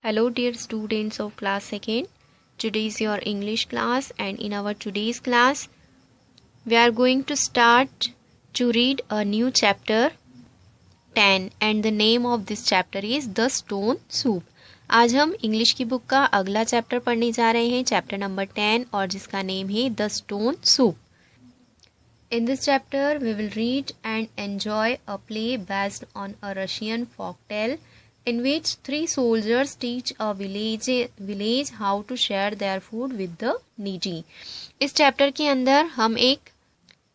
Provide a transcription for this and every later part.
Hello dear students of class 2nd. Today is your English class, and in our today's class we are going to start to read a new chapter 10 and the name of this chapter is The Stone Soup. आज हम English की book का अगला chapter पढ़ने जा रहे हैं, chapter number 10 और जिसका नेम है the stone soup. In this chapter we will read and enjoy a play based on a Russian folktale in which three soldiers teach a village how to share their food with the needy. इस chapter के अंदर हम एक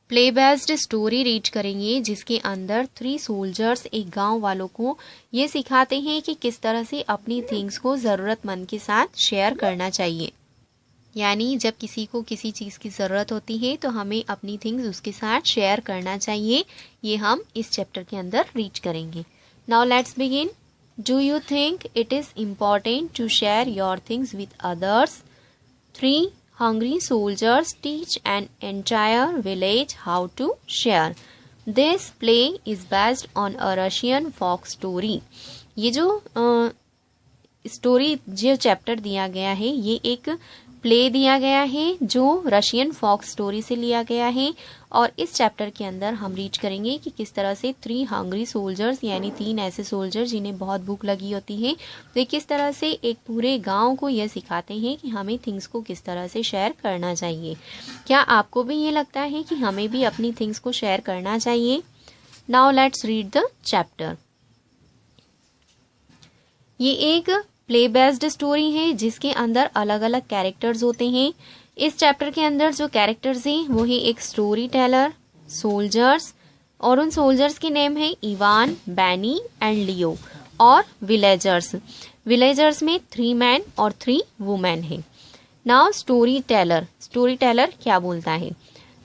play based story read करेंगे जिसके अंदर three soldiers एक गांव वालों को ये सिखाते हैं कि किस तरह से अपनी थिंग्स को ज़रूरतमंद के साथ शेयर करना चाहिए. यानी जब किसी को किसी चीज़ की ज़रूरत होती है तो हमें अपनी थिंग्स उसके साथ शेयर करना चाहिए. ये हम इस चैप्टर के अंदर रीड करेंगे. Now let's begin. Do you think it is important to share your things with others? 3 hungry soldiers teach an entire village how to share. This play is based on a Russian folk story. ये जो story जो chapter दिया गया है ये एक play दिया गया है जो रशियन फोक स्टोरी से लिया गया है. और इस चैप्टर के अंदर हम रीड करेंगे कि किस तरह से 3 हंग्री सोल्जर्स यानी 3 ऐसे सोल्जर जिन्हें बहुत भूख लगी होती है वे किस तरह से एक पूरे गांव को यह सिखाते हैं कि हमें थिंग्स को किस तरह से शेयर करना चाहिए. क्या आपको भी ये लगता है कि हमें भी अपनी थिंग्स को शेयर करना चाहिए? Now let's read the chapter. ये एक प्ले बेस्ड स्टोरी है जिसके अंदर अलग अलग कैरेक्टर्स होते हैं. इस चैप्टर के अंदर जो कैरेक्टर्स हैं वो है एक स्टोरी टेलर, सोल्जर्स और उन सोल्जर्स के नेम है इवान, बैनी एंड लियो और विलेजर्स. विलेजर्स में 3 मैन और 3 वुमेन है. नाउ स्टोरी टेलर क्या बोलता है?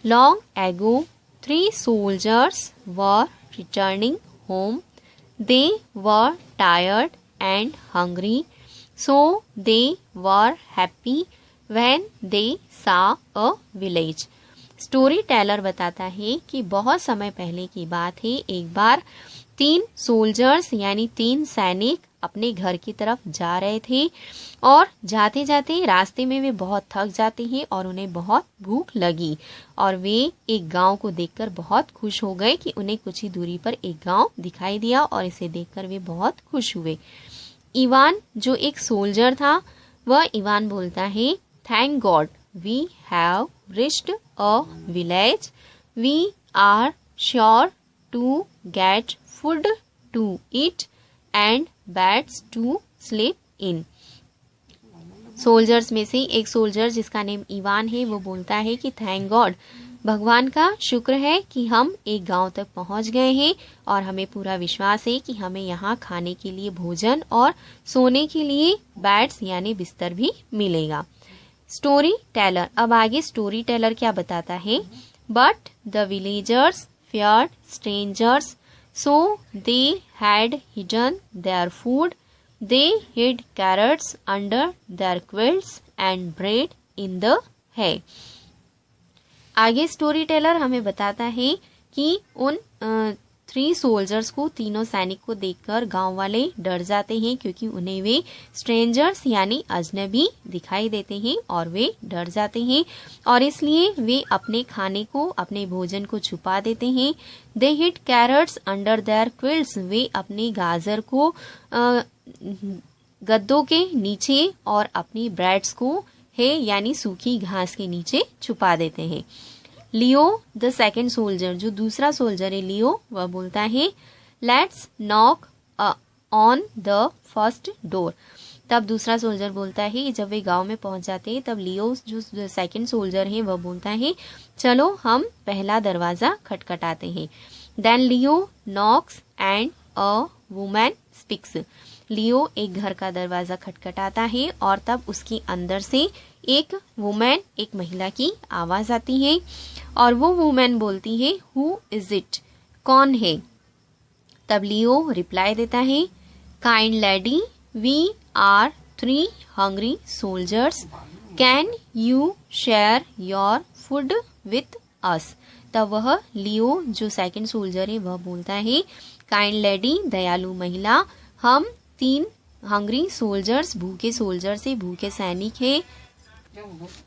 Long ago 3 soldiers were returning home. They were tired and hungry, so they were happy when they saw a village. Story teller बताता है कि बहुत समय पहले की बात है. एक बार 3 सोल्जर्स यानी 3 सैनिक अपने घर की तरफ जा रहे थे और जाते जाते रास्ते में वे बहुत थक जाते हैं और उन्हें बहुत भूख लगी और वे एक गांव को देखकर बहुत खुश हो गए कि उन्हें कुछ ही दूरी पर एक गांव दिखाई दिया और इसे देखकर वे बहुत खुश हुए. इवान जो एक सोल्जर था वह इवान बोलता है, thank God we have reached a village. We are sure to get food to eat and beds to sleep in. Soldiers में से एक सोल्जर जिसका नेम इवान है वो बोलता है कि थैंक गॉड, भगवान का शुक्र है कि हम एक गांव तक पहुंच गए हैं और हमें पूरा विश्वास है कि हमें यहाँ खाने के लिए भोजन और सोने के लिए बेड्स यानी बिस्तर भी मिलेगा. स्टोरी टेलर अब आगे स्टोरी टेलर क्या बताता है? But the villagers feared strangers, so they had hidden their food. They hid carrots under their quilts and bread in the hay. आगे स्टोरी टेलर हमें बताता है कि उन 3 सोल्जर्स को, तीनों सैनिक को देखकर गांव वाले डर जाते हैं क्योंकि उन्हें वे स्ट्रेंजर्स यानी अजनबी दिखाई देते हैं और वे डर जाते हैं और इसलिए वे अपने खाने को, अपने भोजन को छुपा देते हैं. They hid carrots under their quilts, वे अपने गाजर को गद्दों के नीचे और अपनी ब्रेड्स को है यानी सूखी घास के नीचे छुपा देते हैं. लियो द सेकेंड सोल्जर जो दूसरा सोल्जर है लियो वह बोलता है, let's knock on the first door. तब दूसरा सोल्जर बोलता है, जब वे गांव में पहुंच जाते हैं तब लियो जो सेकेंड सोल्जर है वह बोलता है, चलो हम पहला दरवाजा खटखटाते हैं. Then Leo knocks and a woman speaks. Leo एक घर का दरवाजा खटखटाता है और तब उसके अंदर से एक वुमेन, एक महिला की आवाज आती है और वो वुमेन बोलती है, हु इज इट? कौन है? तब लियो रिप्लाई देता है, kind lady, we are 3 hungry soldiers. Can you share your food with us? तब वह लियो जो सेकंड सोल्जर है वह बोलता है, काइंड लेडी, दयालु महिला, हम 3 हंग्री सोल्जर्स, भूखे सोल्जर से भूखे सैनिक हैं,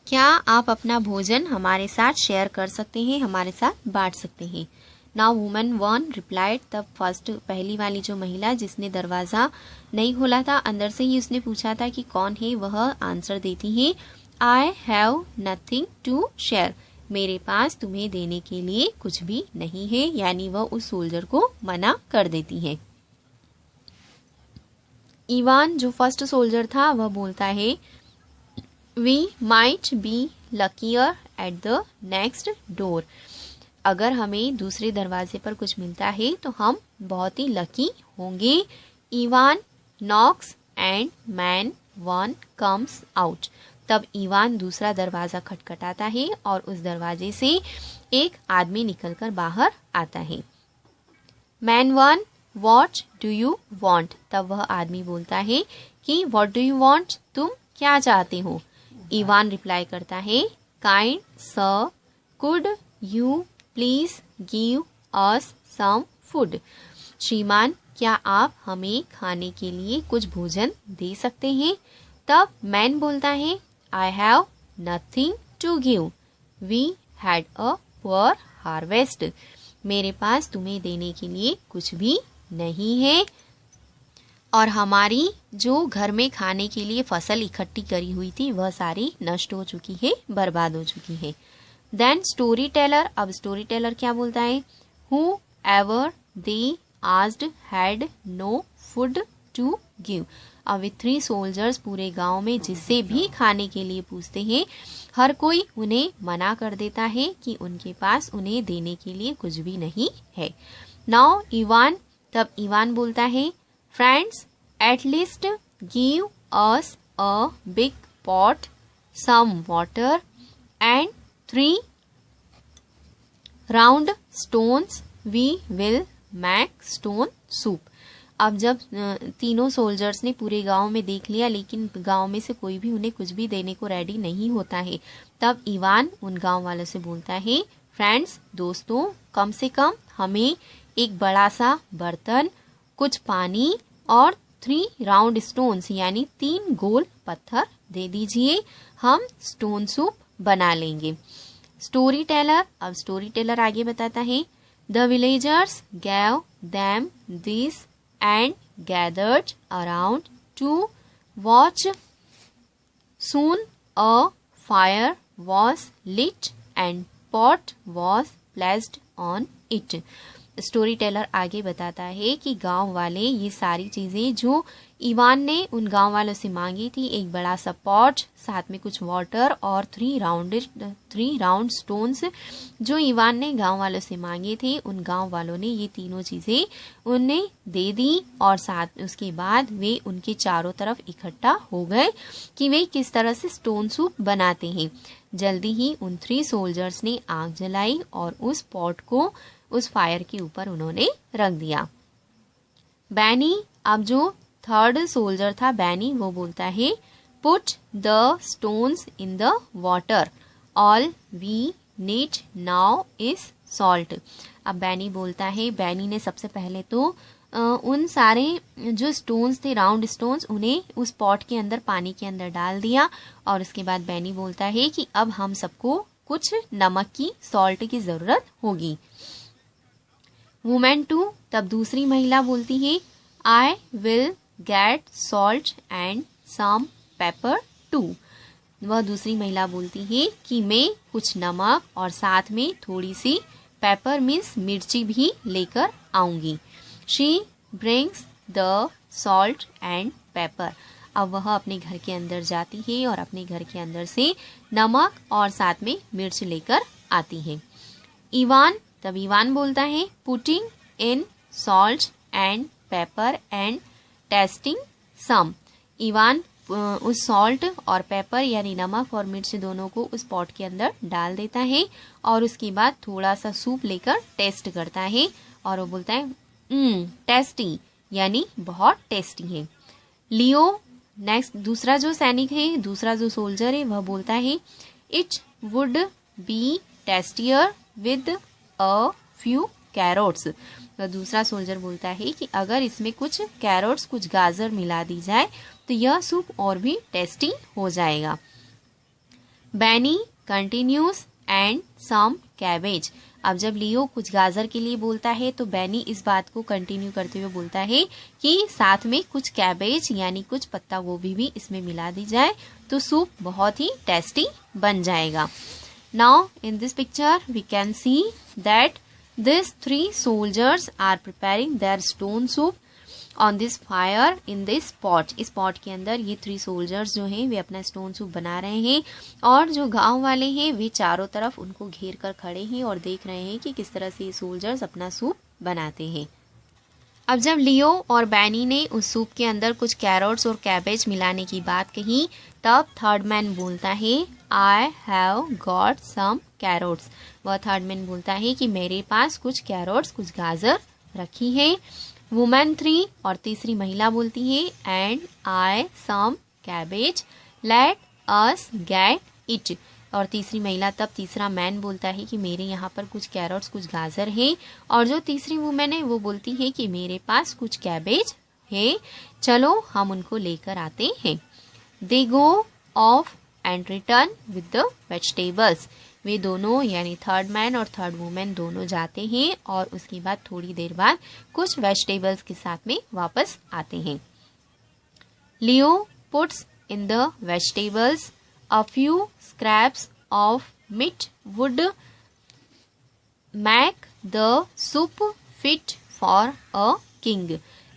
क्या आप अपना भोजन हमारे साथ शेयर कर सकते हैं, हमारे साथ बांट सकते हैं। नाउ वुमन वन रिप्लाइड, तब फर्स्ट पहली वाली जो महिला जिसने दरवाजा नहीं खोला था, अंदर से ही उसने पूछा था कि कौन है, वह आंसर देती है, I have nothing to share, मेरे पास तुम्हें देने के लिए कुछ भी नहीं है, यानी वह उस सोल्जर को मना कर देती है। इवान जो फर्स्ट सोल्जर था वह बोलता है, we might be luckier at the next door, अगर हमें दूसरे दरवाजे पर कुछ मिलता है तो हम बहुत ही लकी होंगे। Ivan knocks and man one comes out, तब इवान दूसरा दरवाजा खटखटाता है और उस दरवाजे से एक आदमी निकलकर बाहर आता है। Man one, what do you want, तब वह आदमी बोलता है कि व्हाट डू यू वांट, तुम क्या चाहते हो। इवान रिप्लाई करता है, kind sir, could you please give us some food, श्रीमान क्या आप हमें खाने के लिए कुछ भोजन दे सकते हैं। तब मैन बोलता है, I have nothing to give, we had a poor harvest, मेरे पास तुम्हें देने के लिए कुछ भी नहीं है और हमारी जो घर में खाने के लिए फसल इकट्ठी करी हुई थी वह सारी नष्ट हो चुकी है, बर्बाद हो चुकी है। देन स्टोरी टेलर, अब स्टोरी टेलर क्या बोलता है, whoever they asked had no food to give, अब विथ 3 सोल्जर्स पूरे गांव में जिससे भी खाने के लिए पूछते हैं, हर कोई उन्हें मना कर देता है कि उनके पास उन्हें देने के लिए कुछ भी नहीं है। नाउ इवान, तब इवान बोलता है, friends at least give us a big pot, some water and 3 round stones, we will make stone soup. अब जब तीनों सोल्जर्स ने पूरे गांव में देख लिया लेकिन गांव में से कोई भी उन्हें कुछ भी देने को रेडी नहीं होता है, तब इवान उन गांव वालों से बोलता है, फ्रेंड्स दोस्तों, कम से कम हमें एक बड़ा सा बर्तन, कुछ पानी और 3 राउंड स्टोन्स यानी 3 गोल पत्थर दे दीजिए, हम स्टोन सूप बना लेंगे। स्टोरी टेलर, अब स्टोरी टेलर आगे बताता है, the villagers gave them this and gathered around to watch, soon a fire was lit and pot was placed on it. Story teller आगे बताता है कि गांव वाले ये सारी चीजें जो इवान ने उन गांव वालों से मांगी थी, एक बड़ा सा पॉट, साथ में कुछ वाटर और 3 राउंड स्टोन्स जो इवान ने गांव वालों से मांगे थे, उन गांव वालों ने ये तीनों चीजें उन्हें दे दी और साथ उसके बाद वे उनके चारों तरफ इकट्ठा हो गए कि वे किस तरह से स्टोन सूप बनाते हैं। जल्दी ही उन 3 सोल्जर्स ने आग जलाई और उस पॉट को उस फायर के ऊपर उन्होंने रख दिया। बैनी, अब जो 3rd सोल्जर था बैनी, वो बोलता है, put the stones in the water, all we need now is salt. अब बैनी बोलता है, बैनी ने सबसे पहले तो उन सारे जो स्टोन्स थे, राउंड स्टोन्स, उन्हें उस पॉट के अंदर, पानी के अंदर डाल दिया और उसके बाद बैनी बोलता है कि अब हम सबको कुछ नमक की, सॉल्ट की जरूरत होगी। वुमेन 2, तब दूसरी महिला बोलती है, I will get salt and some pepper too. वह दूसरी महिला बोलती है कि मैं कुछ नमक और साथ में थोड़ी सी पेपर मीन्स मिर्ची भी लेकर आऊंगी। She brings the salt and paper. अब वह अपने घर के अंदर जाती है और अपने घर के अंदर से नमक और साथ में मिर्च लेकर आती है। इवान, तब इवान बोलता है, putting in salt and pepper and tasting some. Ivan उस सॉल्ट और पेपर यानी नमक और मिर्च दोनों को उस पॉट के अंदर डाल देता है और उसके बाद थोड़ा सा सूप लेकर टेस्ट करता है और वो बोलता है, टेस्टी, यानी बहुत टेस्टी है। लियो, नेक्स्ट दूसरा जो सैनिक है, दूसरा जो सोल्जर है, वह बोलता है, it would be tastier with a few carrots. तो दूसरा सोल्जर बोलता है कि अगर इसमें कुछ कैरोट्स, कुछ गाजर मिला दी जाए तो यह सूप और भी टेस्टी हो जाएगा। बैनी कंटिन्यूस एंड सम कैबेज। अब जब लियो कुछ गाजर के लिए बोलता है तो बैनी इस बात को कंटिन्यू करते हुए बोलता है कि साथ में कुछ कैबेज यानी कुछ पत्ता गोभी भी इसमें मिला दी जाए तो सूप बहुत ही टेस्टी बन जाएगा। Now in this picture we can see that these 3 soldiers are preparing their stone soup on this fire in this pot। इस pot के अंदर ये 3 soldiers जो हैं वे अपना stone soup बना रहे हैं और जो गांव वाले हैं वे चारों तरफ उनको घेर कर खड़े हैं और देख रहे हैं कि किस तरह से ये soldiers अपना सूप बनाते हैं। अब जब लियो और बैनी ने उस सूप के अंदर कुछ कैरोट्स और कैबेज मिलाने की बात कही तब थर्ड मैन बोलता है I have got some carrots. वह थर्ड मैन बोलता है कि मेरे पास कुछ कैरोट्स, कुछ गाजर रखी है। वुमेन 3 और तीसरी महिला बोलती है and I some cabbage let us get it. और तीसरी महिला तब तीसरा मैन बोलता है कि मेरे यहाँ पर कुछ कैरोट्स, कुछ गाजर हैं। और जो तीसरी वुमेन है वो बोलती है कि मेरे पास कुछ कैबेज है, चलो हम उनको लेकर आते हैं। They go off and return with the vegetables. वे दोनों यानी थर्ड मैन और थर्ड वुमेन दोनों जाते हैं और उसके बाद थोड़ी देर बाद कुछ वेजिटेबल्स के साथ में वापस आते हैं। Leo puts in the vegetables a few scraps of meat would make the soup fit for a king।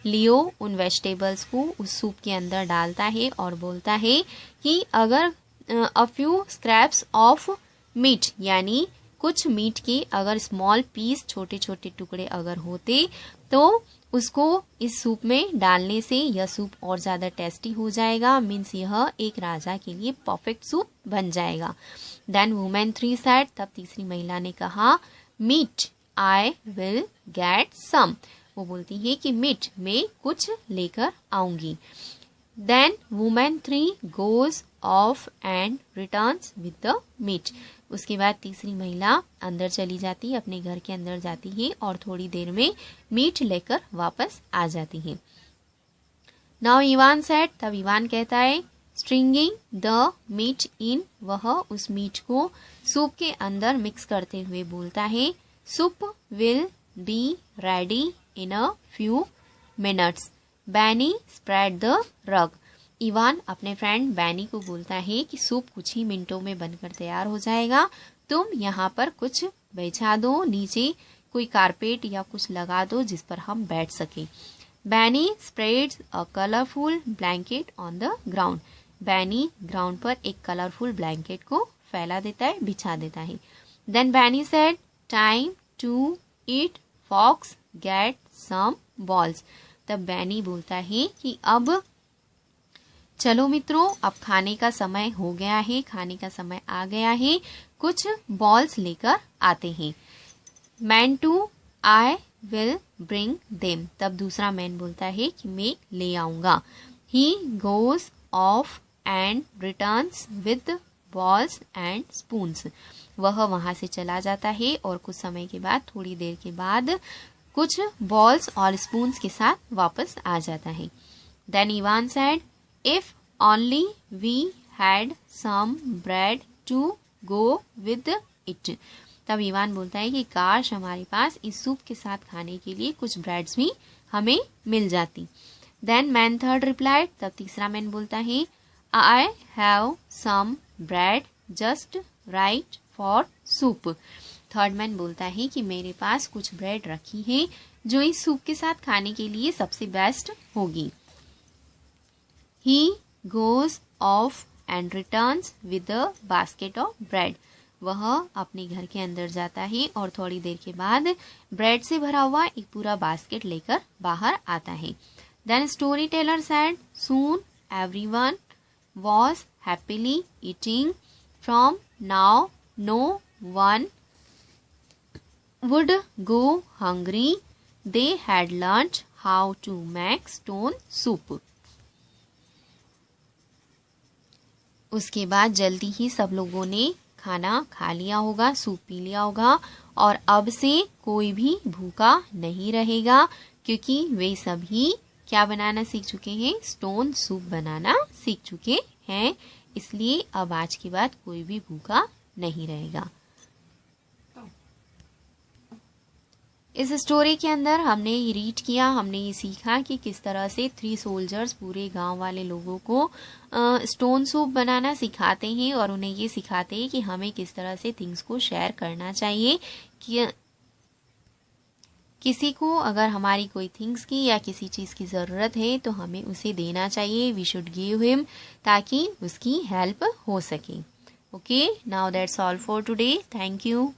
लियो उन वेजिटेबल्स को उस सूप के अंदर डालता है और बोलता है कि अगर a few scraps of meat यानी कुछ मीट के अगर स्मॉल पीस, छोटे छोटे टुकड़े अगर होते तो उसको इस सूप में डालने से यह सूप और ज्यादा टेस्टी हो जाएगा। मीन्स यह एक राजा के लिए परफेक्ट सूप बन जाएगा। देन वुमेन 3 said, तब तीसरी महिला ने कहा meat I will get some. वो बोलती है कि मीट में कुछ लेकर आऊंगी। Then women 3 goes off and returns with the meat। उसके बाद तीसरी महिला अंदर चली जाती है, अपने घर के अंदर जाती है और थोड़ी देर में मीट लेकर वापस आ जाती है। नाउ इवान सेड, तब इवान कहता है स्ट्रिंगिंग द मीट इन। वह उस मीट को सूप के अंदर मिक्स करते हुए बोलता है soup will be ready in a few minutes. Benny spread the rug. Ivan अपने फ्रेंड बैनी को बोलता है कि सूप कुछ ही मिनटों में बनकर तैयार हो जाएगा, तुम यहाँ पर कुछ बिछा दो, नीचे कोई कारपेट या कुछ लगा दो जिस पर हम बैठ सके। Benny spreads a colourful blanket on the ground. Benny ground पर एक कलरफुल ब्लैंकेट को फैला देता है, बिछा देता है। Then Benny said time to eat folks get some bowls. तब बैनी बोलता है कि अब चलो मित्रों, अब खाने का समय हो गया है, खाने का समय आ गया है, कुछ बॉल्स लेकर आते हैं। Man 2 I will bring them. तब दूसरा मैन बोलता है कि मैं ले आऊंगा। He goes off and returns with balls and spoons. वह वहां से चला जाता है और कुछ समय के बाद, थोड़ी देर के बाद कुछ बॉल्स और स्पून्स के साथ वापस आ जाता है। Then Ivan said if only we had some bread to go with it। तब इवान बोलता है कि काश हमारे पास इस सूप के साथ खाने के लिए कुछ ब्रेड्स भी हमें मिल जाती। Then man 3 replied. तब तीसरा मैन बोलता है I have some bread just right for soup. Third man बोलता है कि मेरे पास कुछ ब्रेड रखी है जो इस सूप के साथ खाने के लिए सबसे बेस्ट होगी। He goes off and returns with a basket of bread। वह अपने घर के अंदर जाता है और थोड़ी देर के बाद ब्रेड से भरा हुआ एक पूरा बास्केट लेकर बाहर आता है। Then storyteller said soon everyone was happily eating। From now no one would go hungry। They had learnt how to make stone soup। उसके बाद जल्दी ही सब लोगों ने खाना खा लिया होगा, सूप पी लिया होगा और अब से कोई भी भूखा नहीं रहेगा, क्योंकि वे सभी क्या बनाना सीख चुके हैं, स्टोन सूप बनाना सीख चुके हैं। इसलिए अब आज के बाद कोई भी भूखा नहीं रहेगा। इस स्टोरी के अंदर हमने ये रीड किया, हमने ये सीखा कि किस तरह से 3 सोल्जर्स पूरे गांव वाले लोगों को स्टोन सूप बनाना सिखाते हैं और उन्हें ये सिखाते हैं कि हमें किस तरह से थिंग्स को शेयर करना चाहिए। कि किसी को अगर हमारी कोई थिंग्स की या किसी चीज़ की ज़रूरत है तो हमें उसे देना चाहिए, वी शुड गिव हिम, ताकि उसकी हेल्प हो सके। Okay, now that's all for today, thank you.